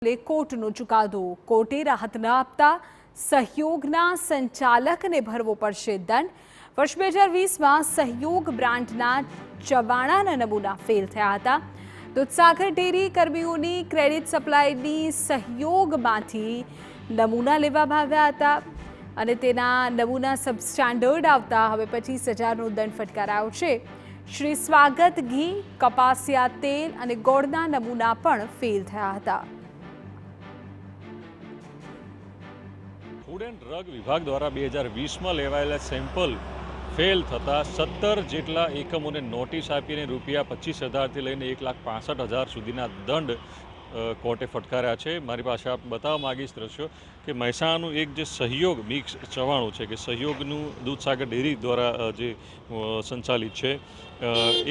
કોર્ટનો ચુકાદો કોર્ટે રાહત ન આપતા સહયોગના સંચાલકને ભરવો પડશે દંડ। વર્ષ 2020માં સહયોગ બ્રાન્ડના ચવાણાના નમૂના ફેલ થયા હતા। દૂધસાગર ડેરી કર્મીઓની ક્રેડિટ સપ્લાયની સહયોગમાંથી નમૂના લેવામાં આવ્યા હતા અને તેના નમૂના સબસ્ટાન્ડર્ડ આવતા હવે 25,000નો દંડ ફટકારાયો છે। શ્રી સ્વાગત ઘી, કપાસિયા તેલ અને ગોળના નમૂના પણ ફેલ થયા હતા। ફૂડ એન્ડ ડ્રગ વિભાગ દ્વારા 2020માં લેવાયેલા સેમ્પલ ફેલ થતાં 17 જેટલા એકમોને નોટિસ આપીને રૂપિયા 25,000થી લઈને 1,65,000 સુધીના દંડ કોર્ટે ફટકાર્યા છે। મારી પાસે આપ બતાવવા માગીશ દ્રશ્યો કે મહેસાણાનું એક જે સહયોગ મિક્સ ચવાણું છે કે સહયોગનું દૂધસાગર ડેરી દ્વારા જે સંચાલિત છે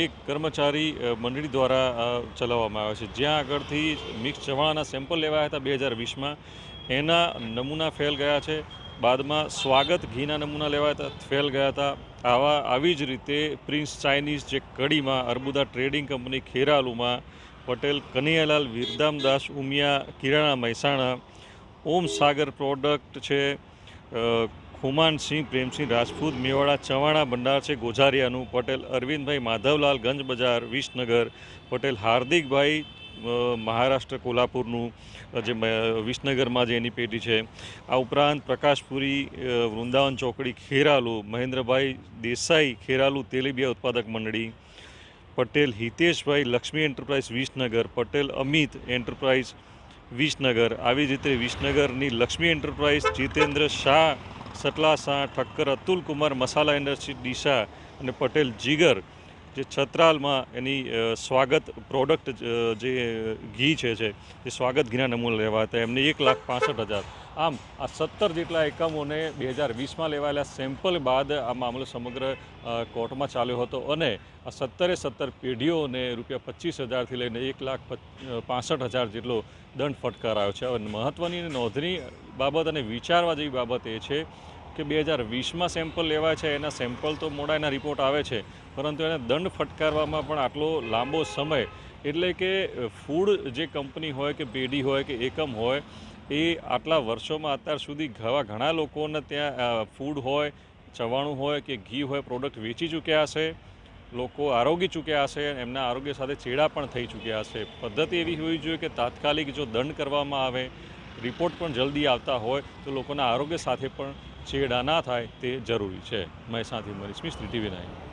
એક કર્મચારી મંડળી દ્વારા ચલાવવામાં આવે છે, જ્યાં આગળથી મિક્સ ચવાણાના સેમ્પલ લેવાયા હતા 2020માં, એના નમૂના ફેલ ગયા છે। બાદમાં સ્વાગત ઘીના નમૂના લેવાયા હતા, ફેલ ગયા હતા। આવી જ રીતે પ્રિન્સ ચાઇનીઝ જે કડીમાં, અર્બુદા ટ્રેડિંગ કંપની ખેરાલુમાં, પટેલ કનૈયાલાલ વિરદામદાસ ઉમિયા કિરાણા મહેસાણા, ઓમ સાગર પ્રોડક્ટ છે, ખુમાનસિંહ પ્રેમસિંહ રાજપૂત મેવાડા ચવાણા ભંડાર છે ગોઝારિયાનું, પટેલ અરવિંદભાઈ માધવલાલ ગંજ બજાર વિસનગર, પટેલ હાર્દિકભાઈ મહારાષ્ટ્ર કોલ્હાપુરનું જે વિસનગરમાં જે એની પેઢી છે। આ ઉપરાંત પ્રકાશપુરી વૃંદાવન ચોકડી ખેરાલુ, મહેન્દ્રભાઈ દેસાઈ ખેરાલુ તેલીબિયા ઉત્પાદક મંડળી, પટેલ હિતેશભાઈ લક્ષ્મી એન્ટરપ્રાઇઝ વિસનગર, પટેલ અમિત એન્ટરપ્રાઇઝ વિસનગર, આવી જ રીતે વિસનગરની લક્ષ્મી એન્ટરપ્રાઇઝ, જીતેન્દ્ર શાહ સટલાસા, ઠક્કર અતુલ કુમાર મસાલા ઇન્ડસ્ટ્રી ડીસા અને પટેલ જીગર જે છત્રાલમાં એની સ્વાગત પ્રોડક્ટ જે ઘી છે જે સ્વાગત ઘીના નમૂના લેવા હતા, એમને 1,65,000। આમ આ 17 જેટલા એકમોને 2020માં લેવાયેલા સેમ્પલ બાદ આ મામલો સમગ્ર કોર્ટમાં ચાલ્યો હતો અને આ 17 પેઢીઓને રૂપિયા 25,000થી લઈને 1,65,000 જેટલો દંડ ફટકારાયો છે। હવે મહત્ત્વની નોંધની બાબત અને વિચારવા જેવી બાબત એ છે કે 2020માં સેમ્પલ લેવાય છે, એના સેમ્પલ તો મોડા એના રિપોર્ટ આવે છે, પરંતુ એને દંડ ફટકારવામાં પણ આટલો લાંબો સમય, એટલે કે ફૂડ જે કંપની હોય કે પેઢી હોય કે એકમ હોય એ આટલા વર્ષોમાં અત્યાર સુધી ઘણા લોકોને ત્યાં ફૂડ હોય, ચવાણું હોય કે ઘી હોય પ્રોડક્ટ વેચી ચૂક્યા હશે, લોકો આરોગી ચૂક્યા હશે, એમના આરોગ્ય સાથે ચેડા પણ થઈ ચૂક્યા હશે। પદ્ધતિ એવી હોવી જોઈએ કે તાત્કાલિક જો દંડ કરવામાં આવે, રિપોર્ટ પણ જલ્દી આવતા હોય તો લોકોના આરોગ્ય સાથે પણ ચેડા ના થાય તે જરૂરી છે। મહેસાણાથી મનીષ મિસ્ત્રી, TV9।